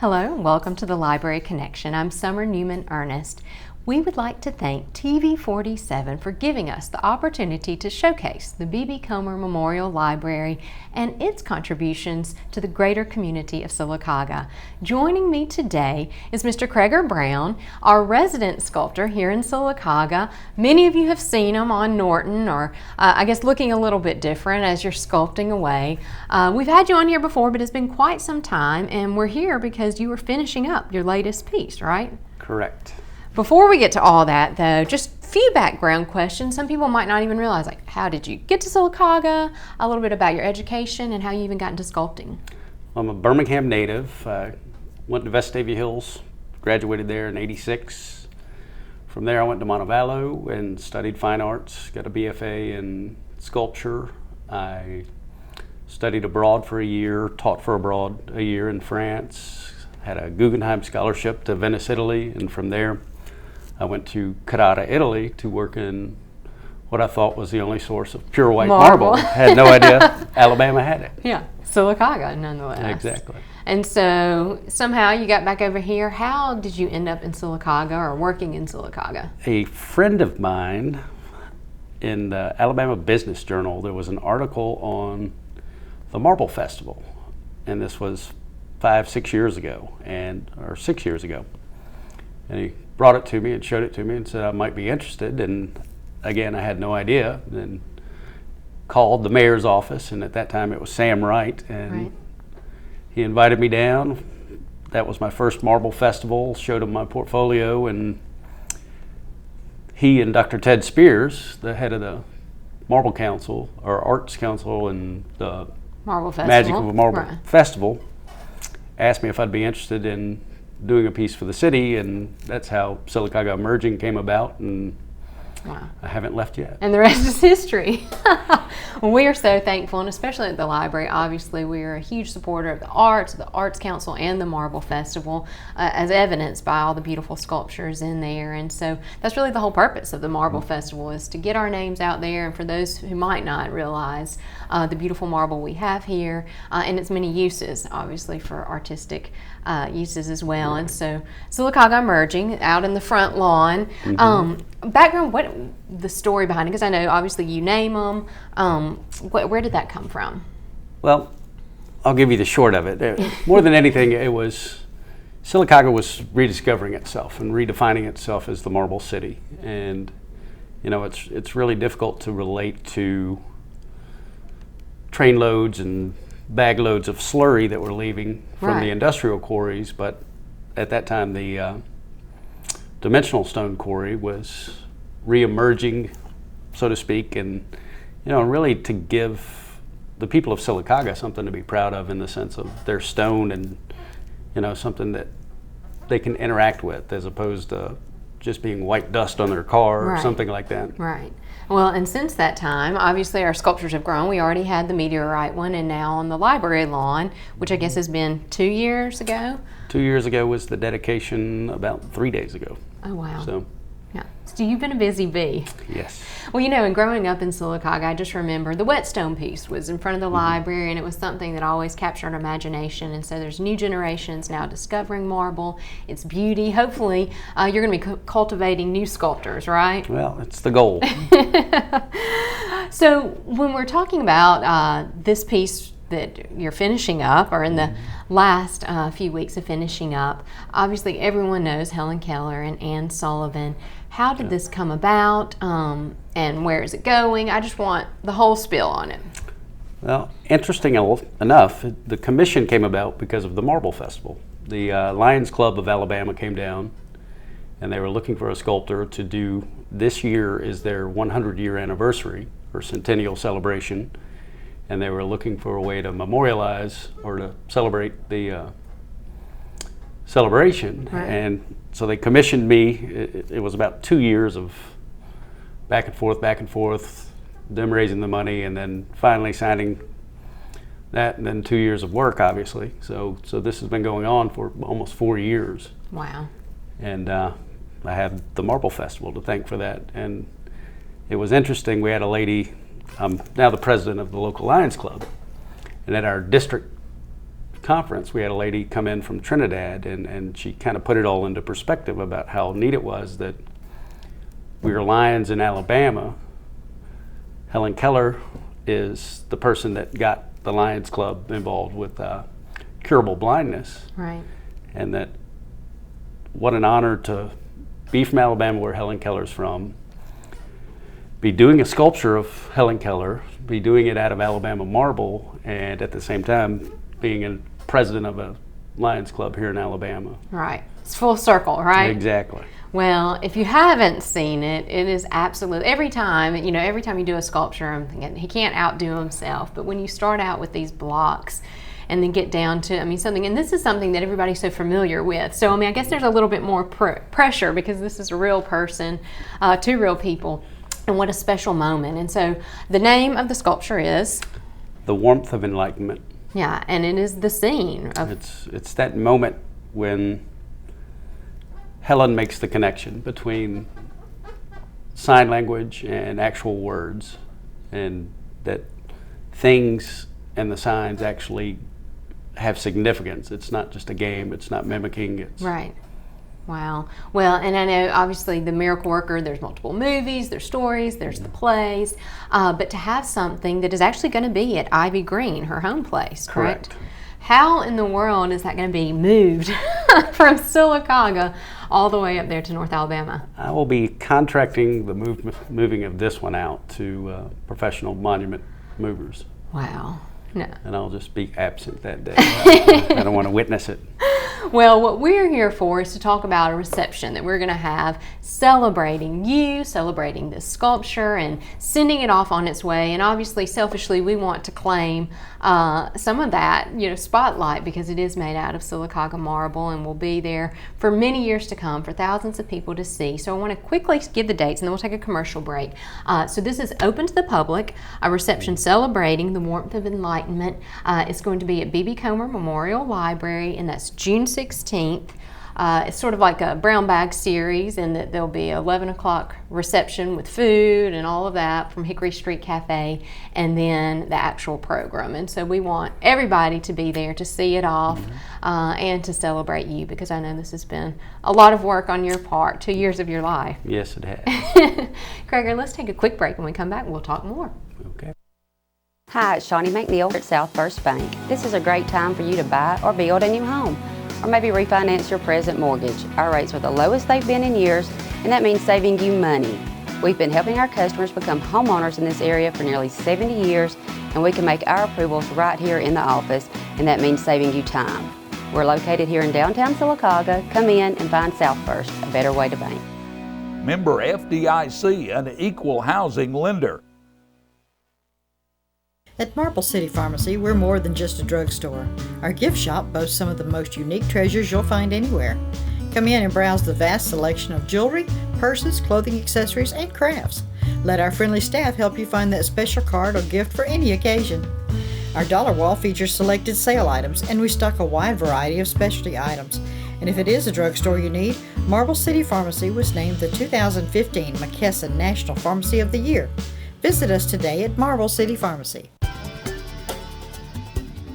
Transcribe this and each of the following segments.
Hello and welcome to the Library Connection. I'm Summer Newman Ernest. We would like to thank TV47 for giving us the opportunity to showcase the B.B. Comer Memorial Library and its contributions to the greater community of Sylacauga. Joining me today is Mr. Browne, our resident sculptor here in Sylacauga. Many of you have seen him on Norton, or I guess looking a little bit different as you're sculpting away. We've had you on here before, but it's been quite some time, and we're here because you were finishing up your latest piece, right? Correct. Before we get to all that, though, just a few background questions. Some people might not even realize, like, how did you get to Sylacauga, a little bit about your education, and how you even got into sculpting. I'm a Birmingham native. Went to Vestavia Hills, graduated there in '86. From there I went to Montevallo and studied fine arts, got a BFA in sculpture. I studied abroad for a year, taught for abroad a year in France, had a Guggenheim scholarship to Venice, Italy, and from there I went to Carrara, Italy to work in what I thought was the only source of pure white marble. Had no idea Alabama had it. Yeah, Sylacauga nonetheless. Exactly. And so somehow you got back over here. How did you end up in Sylacauga or working in Sylacauga? A friend of mine in the Alabama Business Journal, there was an article on the Marble Festival, and this was 6 years ago, and he brought it to me and showed it to me and said I might be interested, and again I had no idea. Then called the mayor's office, and at that time it was Sam Wright, and he invited me down. That was my first marble festival, showed him my portfolio, and he and Dr. Ted Spears, the head of the Marble Council or Arts Council and the Marble Festival. Magic of a Marble Festival, asked me if I'd be interested in doing a piece for the city, and that's how Sylacauga Emerging came about, and I haven't left yet. And the rest is history. Well, we are so thankful, and especially at the library, obviously we are a huge supporter of the Arts Council and the Marble Festival, as evidenced by all the beautiful sculptures in there. And so that's really the whole purpose of the Marble Festival, is to get our names out there, and for those who might not realize the beautiful marble we have here and its many uses, obviously for artistic uses as well. And so Sylacauga Emerging, out in the front lawn. Background, what the story behind it, because I know obviously you name them. Where did that come from? Well, I'll give you the short of it. More than anything, it was Sylacauga was rediscovering itself and redefining itself as the Marble City, and you know it's really difficult to relate to train loads and bag loads of slurry that were leaving from the industrial quarries, but at that time the dimensional stone quarry was re-emerging, so to speak, and you know, really to give the people of Sylacauga something to be proud of in the sense of their stone, and you know, something that they can interact with as opposed to just being white dust on their car or something like that. Right. Well, and since that time, obviously our sculptures have grown. We already had the meteorite one, and now on the library lawn, which I guess has been 2 years ago. 2 years ago was the dedication, about 3 days ago. Oh, wow. So, yeah. So you've been a busy bee. Yes. Well, you know, and growing up in Sylacauga, I just remember the whetstone piece was in front of the library, and it was something that always captured our imagination. And so there's new generations now discovering marble, its beauty. Hopefully, you're going to be cultivating new sculptors, right? Well, it's the goal. So when we're talking about this piece that you're finishing up, or in the last few weeks of finishing up, obviously everyone knows Helen Keller and Anne Sullivan. How did this come about, and where is it going? I just want the whole spiel on it. Well, interesting enough, the commission came about because of the Marble Festival. The Lions Club of Alabama came down, and they were looking for a sculptor to do. This year is their 100-year anniversary or centennial celebration, and they were looking for a way to memorialize or to celebrate the celebration. And so they commissioned me. It was about 2 years of back and forth, them raising the money, and then finally signing that, and then 2 years of work, obviously. So this has been going on for almost 4 years. Wow. And I have the Marble Festival to thank for that. And it was interesting. We had a lady, I'm now the president of the local Lions Club, and at our district conference, we had a lady come in from Trinidad, and she kind of put it all into perspective about how neat it was that we were Lions in Alabama. Helen Keller is the person that got the Lions Club involved with curable blindness. Right. And that what an honor to be from Alabama, where Helen Keller's from, be doing a sculpture of Helen Keller, be doing it out of Alabama marble, and at the same time being a president of a Lions Club here in Alabama. Right. It's full circle, right? Exactly. Well, if you haven't seen it, it is absolutely, every time you do a sculpture, I'm thinking, he can't outdo himself. But when you start out with these blocks and then get down to, something, and this is something that everybody's so familiar with. So, I guess there's a little bit more pressure because this is a real person, two real people, and what a special moment. And so the name of the sculpture is? The Warmth of Enlightenment. Yeah, and it is the scene of... It's that moment when Helen makes the connection between sign language and actual words, and that things and the signs actually have significance. It's not just a game, it's not mimicking. It's right. Wow. Well, and I know obviously the Miracle Worker, there's multiple movies, there's stories, there's the plays, but to have something that is actually going to be at Ivy Green, her home place, correct? How in the world is that going to be moved from Sylacauga all the way up there to North Alabama? I will be contracting the moving of this one out to professional monument movers. Wow. No. And I'll just be absent that day. I don't want to witness it. Well, what we're here for is to talk about a reception that we're going to have celebrating you, celebrating this sculpture, and sending it off on its way. And obviously, selfishly, we want to claim some of that, spotlight, because it is made out of Sylacauga marble and will be there for many years to come for thousands of people to see. So I want to quickly give the dates, and then we'll take a commercial break. So this is open to the public, a reception celebrating the warmth of enlightenment. It's going to be at B.B. Comer Memorial Library, and that's June 16th. It's sort of like a brown bag series, and that there'll be 11 o'clock reception with food and all of that from Hickory Street Cafe, and then the actual program. And so we want everybody to be there to see it off and to celebrate you, because I know this has been a lot of work on your part, 2 years of your life. Yes, it has. Krager, let's take a quick break. When we come back, we'll talk more. Okay. Hi, it's Shawnee McNeil at South First Bank. This is a great time for you to buy or build a new home, or maybe refinance your present mortgage. Our rates are the lowest they've been in years, and that means saving you money. We've been helping our customers become homeowners in this area for nearly 70 years, and we can make our approvals right here in the office, and that means saving you time. We're located here in downtown Sylacauga. Come in and find South First, a better way to bank. Member FDIC, an equal housing lender. At Marble City Pharmacy, we're more than just a drugstore. Our gift shop boasts some of the most unique treasures you'll find anywhere. Come in and browse the vast selection of jewelry, purses, clothing accessories, and crafts. Let our friendly staff help you find that special card or gift for any occasion. Our dollar wall features selected sale items, and we stock a wide variety of specialty items. And if it is a drugstore you need, Marble City Pharmacy was named the 2015 McKesson National Pharmacy of the Year. Visit us today at Marble City Pharmacy.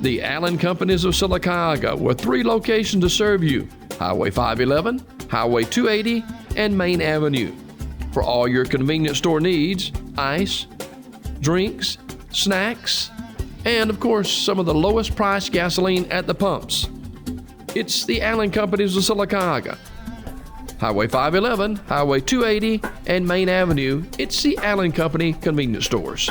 The Allen Companies of Sylacauga, with 3 locations to serve you: Highway 511, Highway 280, and Main Avenue. For all your convenience store needs, ice, drinks, snacks, and of course, some of the lowest priced gasoline at the pumps. It's the Allen Companies of Sylacauga. Highway 511, Highway 280, and Main Avenue. It's the Allen Company convenience stores.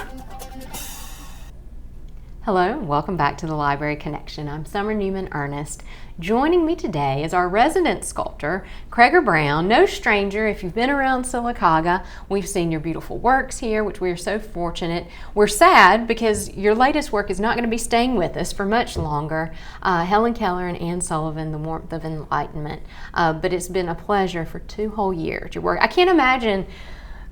Hello, welcome back to the Library Connection. I'm Summer Newman Ernest. Joining me today is our resident sculptor, Krager Browne. No stranger if you've been around Sylacauga. We've seen your beautiful works here, which we are so fortunate. We're sad because your latest work is not going to be staying with us for much longer. Helen Keller and Anne Sullivan, The Warmth of Enlightenment. But it's been a pleasure for 2 whole years. Your work, I can't imagine,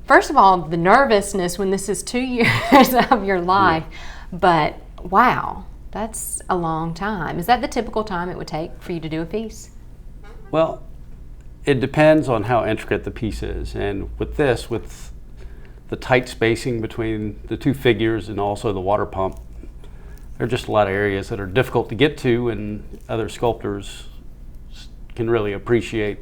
first of all, the nervousness when this is 2 years of your life, but wow, that's a long time. Is that the typical time it would take for you to do a piece? Well, it depends on how intricate the piece is. And with this, with the tight spacing between the 2 figures and also the water pump, there are just a lot of areas that are difficult to get to, and other sculptors can really appreciate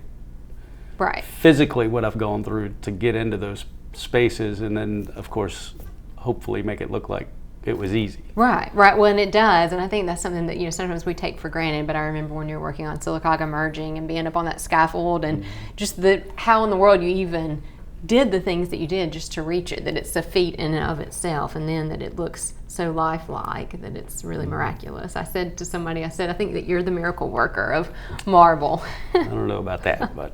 Right. physically what I've gone through to get into those spaces, and then of course hopefully make it look like it was easy. Right, right. Well, and it does, and I think that's something that, you know, sometimes we take for granted. But I remember when you were working on Sylacauga merging and being up on that scaffold, and just how in the world you even did the things that you did just to reach it. That it's a feat in and of itself, and then that it looks so lifelike that it's really miraculous. I said to somebody, I think that you're the miracle worker of marble. I don't know about that, but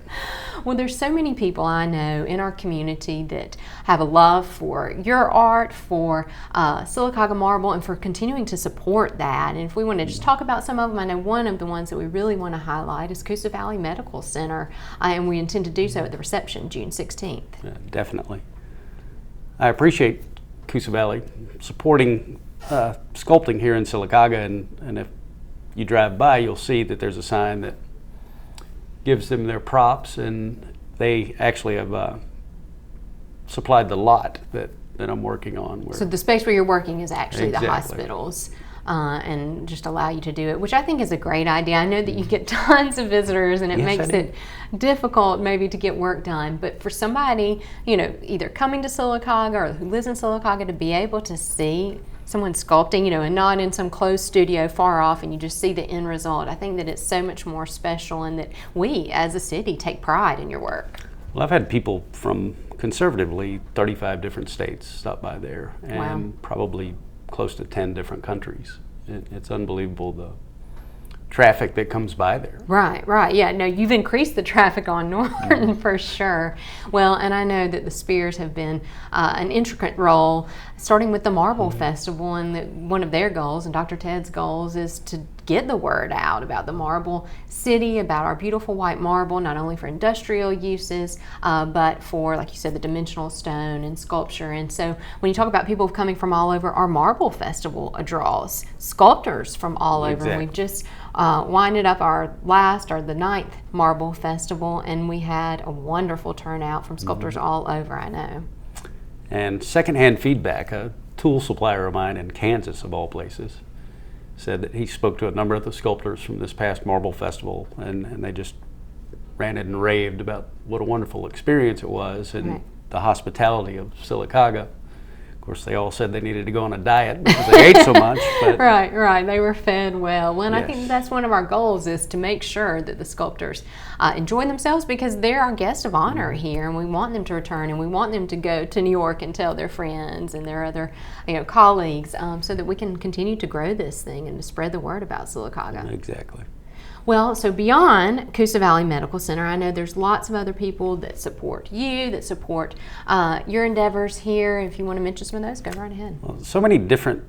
Well, there's so many people I know in our community that have a love for your art, for Sylacauga marble, and for continuing to support that. And if we want to just talk about some of them, I know one of the ones that we really want to highlight is Coosa Valley Medical Center, and we intend to do so at the reception June 16th. yeah, definitely. I appreciate Coosa Valley supporting sculpting here in Sylacauga, and if you drive by, you'll see that there's a sign that gives them their props, and they actually have supplied the lot that I'm working on. So the space where you're working is actually the Exactly. hospitals, and just allow you to do it, which I think is a great idea. I know that you get tons of visitors, and it Yes, I makes do. it difficult maybe to get work done. But for somebody, you know, either coming to Sylacauga or who lives in Sylacauga, to be able to see someone sculpting, you know, and not in some closed studio far off, and you just see the end result, I think that it's so much more special, and that we as a city take pride in your work. Well, I've had people from conservatively 35 different states stop by there, and Wow. probably close to 10 different countries. It's unbelievable the traffic that comes by there. Right, right. Yeah, no, you've increased the traffic on Norton for sure. Well, and I know that the Spears have been an intricate role, starting with the Marble Festival, and that one of their goals, and Dr. Ted's goals, is to get the word out about the Marble City, about our beautiful white marble, not only for industrial uses, but for, like you said, the dimensional stone and sculpture. And so when you talk about people coming from all over, our Marble Festival draws sculptors from all over. Exactly. And we've just winded up the 9th Marble Festival, and we had a wonderful turnout from sculptors all over, I know. And secondhand feedback, a tool supplier of mine in Kansas, of all places, said that he spoke to a number of the sculptors from this past Marble Festival, and they just ranted and raved about what a wonderful experience it was, and Right. the hospitality of Sylacauga. Of course, they all said they needed to go on a diet because they ate so much. But Right, right. They were fed well. Well, and I think Yes. that's one of our goals, is to make sure that the sculptors enjoy themselves, because they're our guests of honor here, and we want them to return, and we want them to go to New York and tell their friends and their other, you know, colleagues, so that we can continue to grow this thing and to spread the word about Sylacauga. exactly. Well, so beyond Coosa Valley Medical Center, I know there's lots of other people that support you, that support your endeavors here. If you want to mention some of those, go right ahead. Well, so many different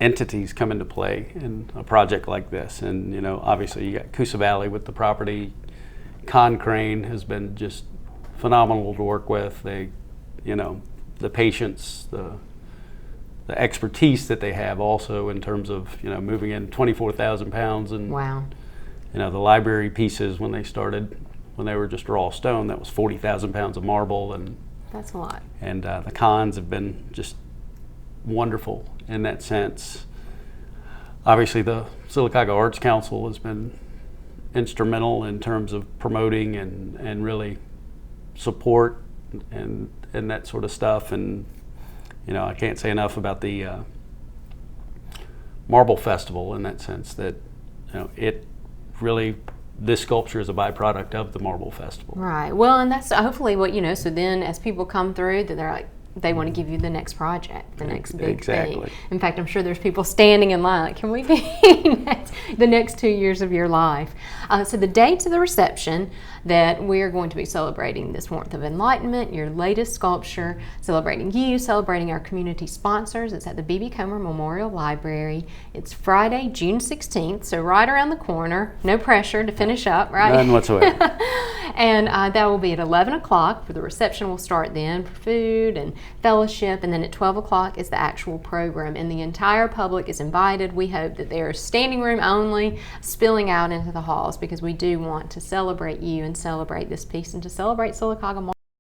entities come into play in a project like this, and you know, obviously you got Coosa Valley with the property. Concrane has been just phenomenal to work with. They, you know, the patience, the expertise that they have also in terms of, you know, moving in 24,000 pounds, and Wow. you know, the library pieces when they started, when they were just raw stone, that was 40,000 pounds of marble, and That's a lot. the cons have been just wonderful in that sense. Obviously, the Sylacauga Arts Council has been instrumental in terms of promoting and really support and that sort of stuff. And you know, I can't say enough about the Marble Festival in that sense, that you know, it really, this sculpture is a byproduct of the Marble Festival. Right. Well, and that's hopefully what, you know, so then as people come through, that they're like, they want to give you the next project, the next big Exactly. thing. In fact, I'm sure there's people standing in line like, can we be the next 2 years of your life? So the dates of the reception that we're going to be celebrating this Warmth of Enlightenment, your latest sculpture, celebrating you, celebrating our community sponsors. It's at the B.B. Comer Memorial Library. It's Friday, June 16th, so right around the corner. No pressure to finish up, right? None whatsoever. And that will be at 11 o'clock. For the reception will start then for food and fellowship, and then at 12 o'clock is the actual program, and the entire public is invited. We hope that there is standing room only, spilling out into the halls, because we do want to celebrate you and celebrate this piece and to celebrate Sylacauga